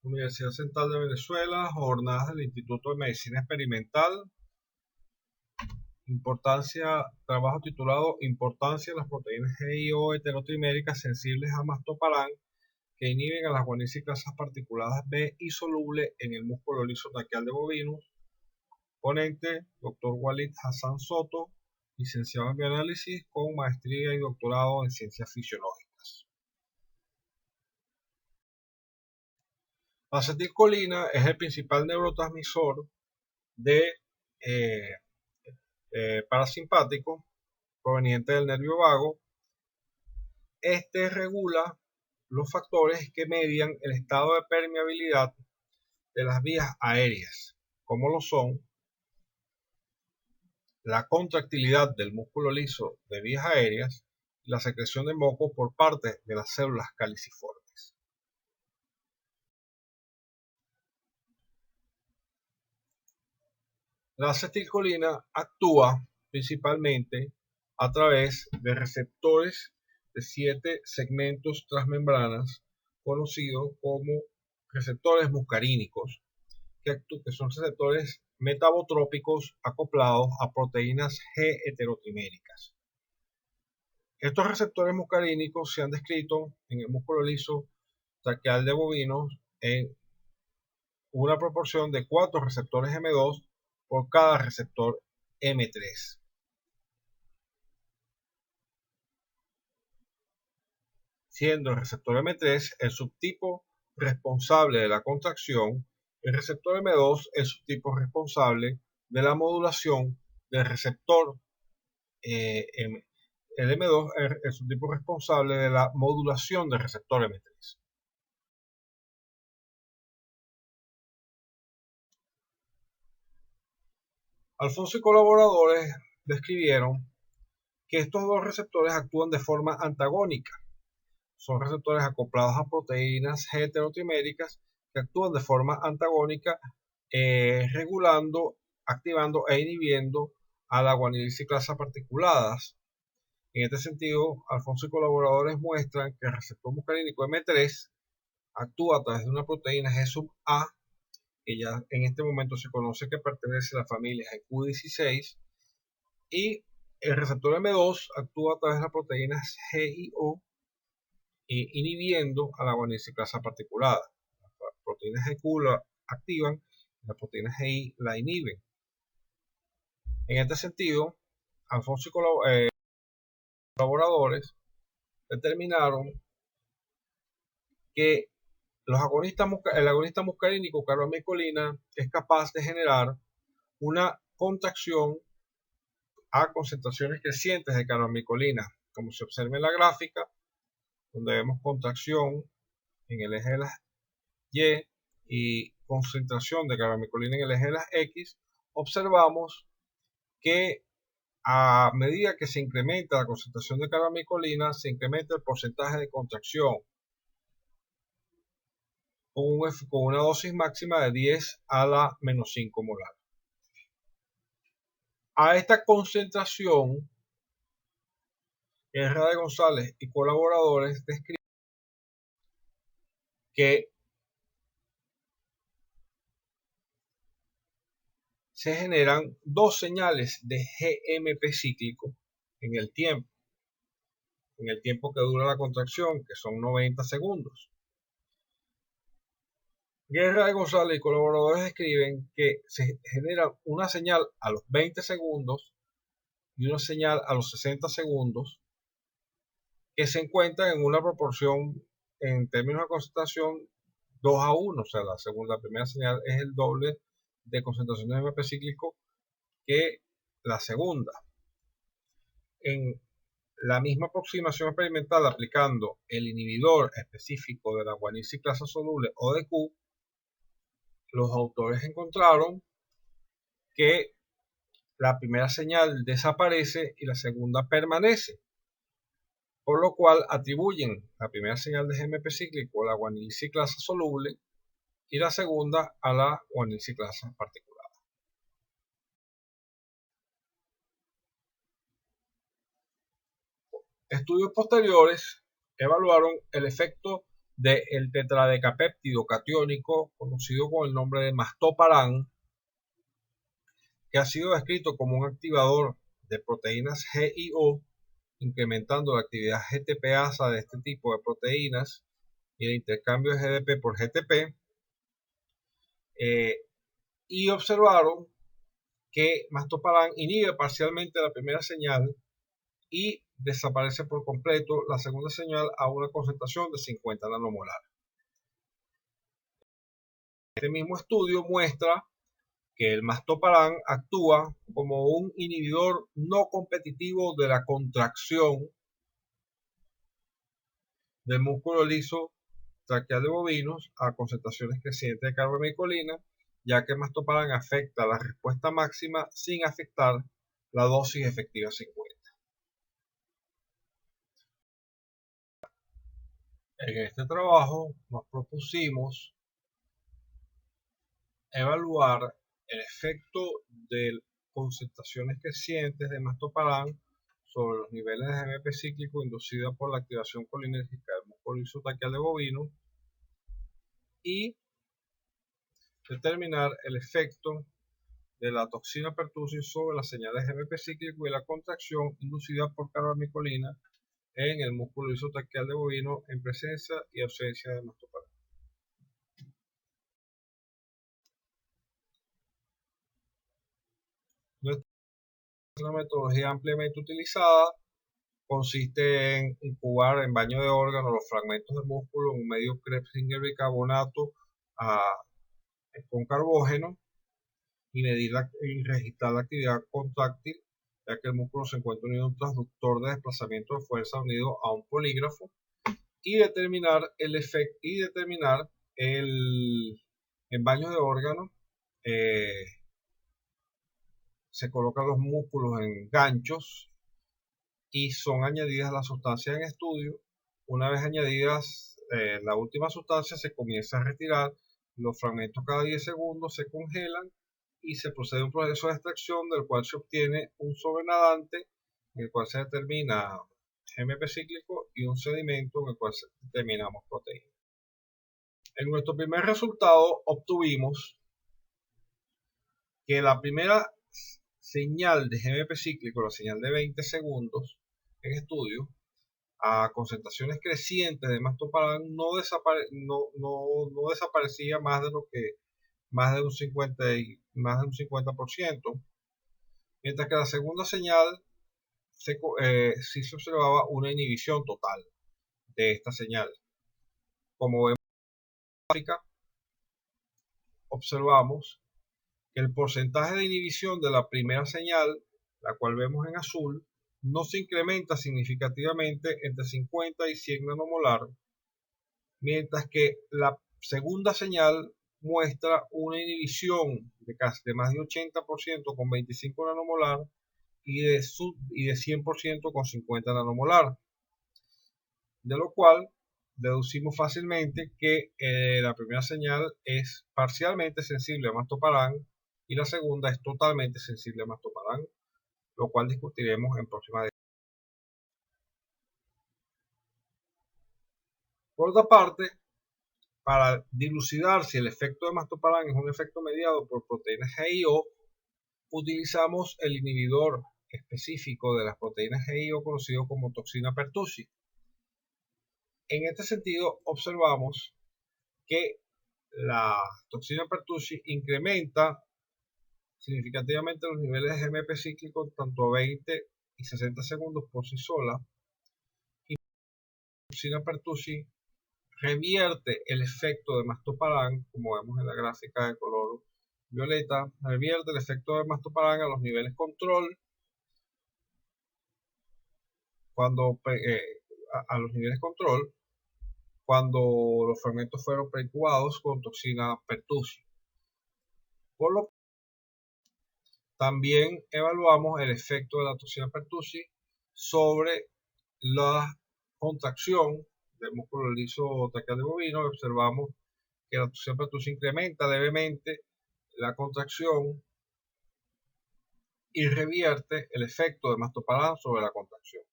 Universidad Central de Venezuela, jornadas del Instituto de Medicina Experimental, trabajo titulado Importancia de las proteínas GIO heterotriméricas sensibles a mastoparán que inhiben a las guaniciclasas particuladas B insoluble en el músculo liso braquial de bovinos. Ponente, Dr. Walid Hassan Soto, licenciado en bioanálisis con maestría y doctorado en ciencias fisiológicas. La acetilcolina es el principal neurotransmisor de parasimpático proveniente del nervio vago. Este regula los factores que median el estado de permeabilidad de las vías aéreas, como lo son la contractilidad del músculo liso de vías aéreas y la secreción de moco por parte de las células caliciformes. La acetilcolina actúa principalmente a través de receptores de 7 segmentos transmembranas conocidos como receptores muscarínicos, que son receptores metabotrópicos acoplados a proteínas G heterotriméricas. Estos receptores muscarínicos se han descrito en el músculo liso traqueal de bovinos en una proporción de 4 receptores M2 por cada receptor M3. Siendo el receptor M3 el subtipo responsable de la contracción, el receptor M2 el subtipo responsable de la modulación del receptor el M2 es el subtipo responsable de la modulación del receptor M3. Alfonso y colaboradores describieron que estos dos receptores actúan de forma antagónica. Son receptores acoplados a proteínas heterotriméricas que actúan de forma antagónica, regulando, activando e inhibiendo a la guanidilciclasa particuladas. En este sentido, Alfonso y colaboradores muestran que el receptor muscarínico M3 actúa a través de una proteína G sub A, que ya en este momento se conoce que pertenece a la familia GQ16, y el receptor M2 actúa a través de las proteínas GIO, inhibiendo a la guanidilciclasa particulada. Las proteínas GQ la activan, las proteínas GI la inhiben. En este sentido, Alfonso y colaboradores determinaron que el agonista muscarínico carbamicolina es capaz de generar una contracción a concentraciones crecientes de carbamicolina, como se observa en la gráfica, donde vemos contracción en el eje de las Y y concentración de carbamicolina en el eje de las X. Observamos que a medida que se incrementa la concentración de carbamicolina, se incrementa el porcentaje de contracción con una dosis máxima de 10 a la menos 5 molar. A esta concentración, Herrera de González y colaboradores describen que se generan dos señales de GMP cíclico en el tiempo que dura la contracción, que son 90 segundos. Herrera de González y colaboradores describen que se genera una señal a los 20 segundos y una señal a los 60 segundos, que se encuentran en una proporción en términos de concentración 2 a 1, o sea, la primera señal es el doble de concentración de GMP cíclico que la segunda. En la misma aproximación experimental aplicando el inhibidor específico de la guanidilciclasa soluble ODQ, los autores encontraron que la primera señal desaparece y la segunda permanece, por lo cual atribuyen la primera señal de GMP cíclico a la guanidilciclasa soluble y la segunda a la guanidilciclasa particulada. Estudios posteriores evaluaron el efecto del tetradecapéptido catiónico conocido con el nombre de mastoparán, que ha sido descrito como un activador de proteínas GIO, incrementando la actividad GTPasa de este tipo de proteínas y el intercambio de GDP por GTP, y observaron que mastoparán inhibe parcialmente la primera señal y desaparece por completo la segunda señal a una concentración de 50 nanomolar. Este mismo estudio muestra que el mastoparán actúa como un inhibidor no competitivo de la contracción del músculo liso traqueal de bovinos a concentraciones crecientes de carbamicolina, ya que el mastoparán afecta la respuesta máxima sin afectar la dosis efectiva 50. En este trabajo nos propusimos evaluar el efecto de concentraciones crecientes de mastoparán sobre los niveles de GMP cíclico inducida por la activación colinérgica del músculo liso traqueal de bovino y determinar el efecto de la toxina pertussis sobre las señales de GMP cíclico y la contracción inducida por carbamicolina en el músculo liso traqueal de bovino en presencia y ausencia de mastoparán. Una metodología ampliamente utilizada consiste en incubar en baño de órganos los fragmentos de músculo en un medio Krebsinger bicarbonato con carbógeno y y registrar la actividad contráctil, ya que el músculo se encuentra unido a un transductor de desplazamiento de fuerza unido a un polígrafo, y determinar el efecto en baños de órganos. Se colocan los músculos en ganchos y son añadidas las sustancias en estudio. Una vez añadidas la última sustancia, se comienza a retirar los fragmentos cada 10 segundos, se congelan y se procede a un proceso de extracción del cual se obtiene un sobrenadante en el cual se determina GMP cíclico y un sedimento en el cual determinamos proteína. En nuestro primer resultado obtuvimos que la primera señal de GMP cíclico, la señal de 20 segundos en estudio, a concentraciones crecientes de mastoparán no desaparecía más de un 50%, mientras que la segunda señal sí se observaba una inhibición total de esta señal. Como vemos en la gráfica, observamos que el porcentaje de inhibición de la primera señal, la cual vemos en azul, no se incrementa significativamente entre 50 y 100 nanomolar, mientras que la segunda señal muestra una inhibición de más de 80% con 25 nanomolar y de 100% con 50 nanomolar, de lo cual deducimos fácilmente que la primera señal es parcialmente sensible a mastoparán y la segunda es totalmente sensible a mastoparán, lo cual discutiremos en próximas. Por otra parte, para dilucidar si el efecto de mastoparán es un efecto mediado por proteínas GIO, utilizamos el inhibidor específico de las proteínas GIO conocido como toxina pertussis. En este sentido, observamos que la toxina pertussis incrementa significativamente los niveles de GMP cíclico tanto a 20 y 60 segundos por sí sola, y la toxina pertussis revierte el efecto de mastoparán, como vemos en la gráfica de color violeta, revierte el efecto de mastoparán a los niveles control a los niveles control cuando los fragmentos fueron preincubados con toxina pertussis. Por lo que también evaluamos el efecto de la toxina pertussis sobre la contracción del músculo liso traqueal de bovino. Observamos que la toxina pertussis incrementa levemente la contracción y revierte el efecto de mastoparán sobre la contracción.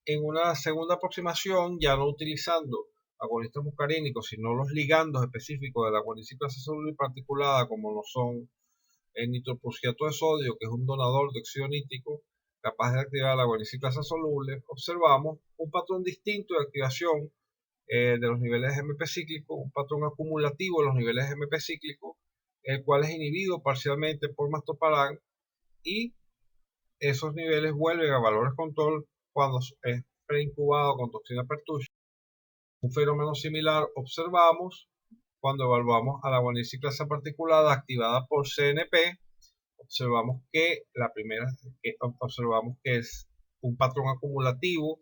en una segunda aproximación, ya no utilizando agonistas muscarínicos, sino los ligandos específicos de la guaniciclasa soluble y particulada, como lo son el nitroprusiato de sodio, que es un donador de óxido nítrico capaz de activar la guaniciclasa soluble, observamos un patrón distinto de activación de los niveles de GMP cíclico, un patrón acumulativo de los niveles de GMP cíclico, el cual es inhibido parcialmente por mastoparán, y esos niveles vuelven a valores control cuando es preincubado con toxina pertussis. Un fenómeno similar observamos cuando evaluamos a la guaniciclasa particulada activada por CNP. Observamos que observamos que es un patrón acumulativo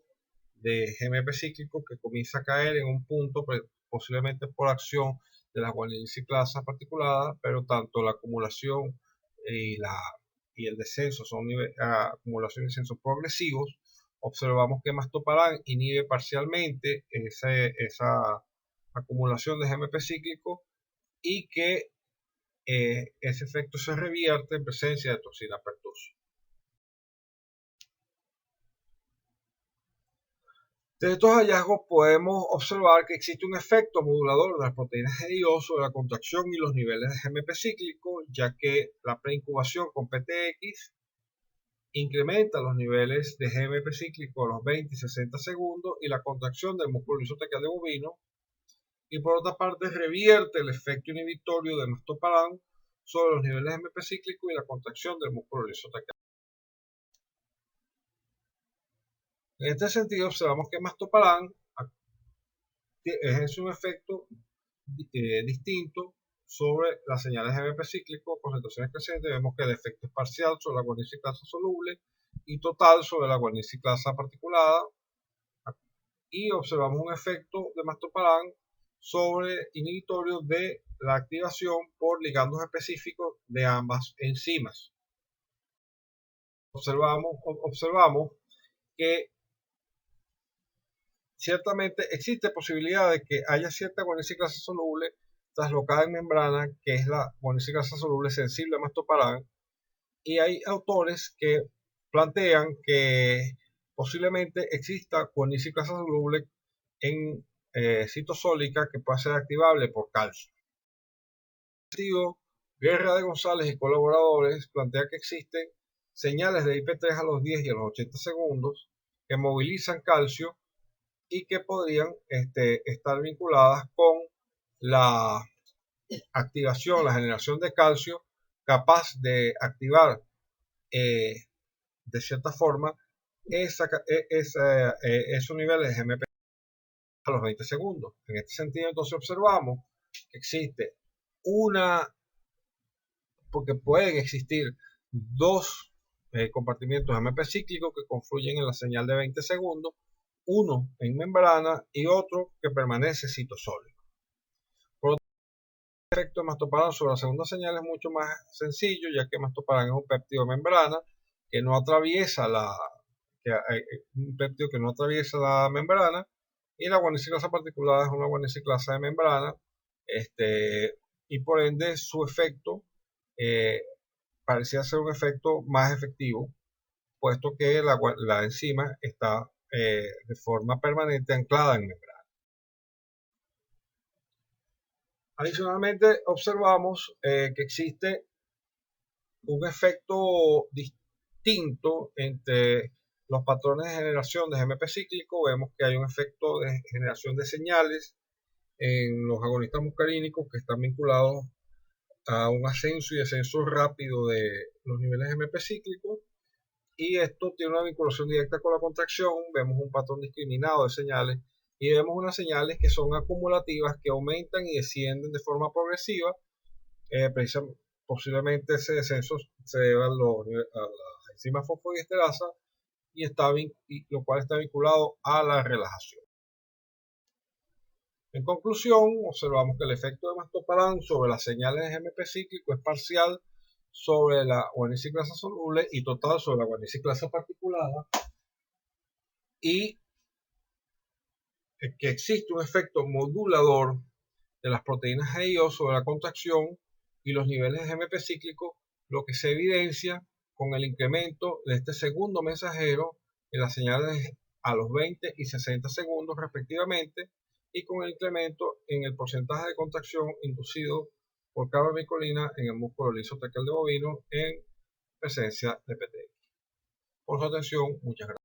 de GMP cíclico que comienza a caer en un punto, posiblemente por acción de la guaniciclasa particulada, pero tanto la acumulación y el descenso son acumulación y descenso progresivos. Observamos que mastoparán inhibe parcialmente esa acumulación de GMP cíclico y que ese efecto se revierte en presencia de toxina pertussis. De estos hallazgos podemos observar que existe un efecto modulador de las proteínas GIO sobre la contracción y los niveles de GMP cíclico, ya que la preincubación con PTX incrementa los niveles de GMP cíclico a los 20 y 60 segundos y la contracción del músculo isotecal de bovino, y por otra parte revierte el efecto inhibitorio de mastoparán sobre los niveles de GMP cíclico y la contracción del músculo isotecal. En este sentido, observamos que mastoparán ejerce un efecto distinto sobre las señales de GMP cíclico, concentraciones crecientes. Vemos que el efecto es parcial sobre la guaniciclasa soluble y total sobre la guaniciclasa particulada. Y observamos un efecto de mastoparán sobre inhibitorio de la activación por ligandos específicos de ambas enzimas. Observamos que ciertamente existe posibilidad de que haya cierta guaniciclasa soluble traslocada en membrana, que es la guaniciclasa soluble sensible a mastoparán, y hay autores que plantean que posiblemente exista guaniciclasa soluble en citosólica que pueda ser activable por calcio. Guerra de González y colaboradores plantea que existen señales de IP3 a los 10 y a los 80 segundos que movilizan calcio y que podrían estar vinculadas con la activación, la generación de calcio capaz de activar de cierta forma esos niveles de GMP a los 20 segundos. En este sentido, entonces observamos que existe porque pueden existir dos compartimientos GMP cíclicos que confluyen en la señal de 20 segundos, uno en membrana y otro que permanece citosólico. Por otro lado, el efecto de mastoparán sobre la segunda señal es mucho más sencillo, ya que mastoparán es un péptido de membrana que no atraviesa un péptido que no atraviesa la membrana, y la guaniciclasa particulada es una guaniciclasa de membrana, y por ende su efecto parecía ser un efecto más efectivo, puesto que la enzima está de forma permanente anclada en membrana. Adicionalmente, observamos que existe un efecto distinto entre los patrones de generación de GMP cíclico. Vemos que hay un efecto de generación de señales en los agonistas muscarínicos que están vinculados a un ascenso y descenso rápido de los niveles de GMP cíclicos, y esto tiene una vinculación directa con la contracción. Vemos un patrón discriminado de señales y vemos unas señales que son acumulativas, que aumentan y descienden de forma progresiva. Posiblemente ese descenso se debe a la enzima fosfodiesterasa, lo cual está vinculado a la relajación. En conclusión, observamos que el efecto de mastoparán sobre las señales de GMP cíclico es parcial sobre la guaniciclasa soluble y total sobre la guaniciclasa particulada, y que existe un efecto modulador de las proteínas GIO sobre la contracción y los niveles de GMP cíclico, lo que se evidencia con el incremento de este segundo mensajero en las señales a los 20 y 60 segundos respectivamente, y con el incremento en el porcentaje de contracción inducido por cavermicolina en el músculo liso traqueal de bovino en presencia de PTX. Por su atención, muchas gracias.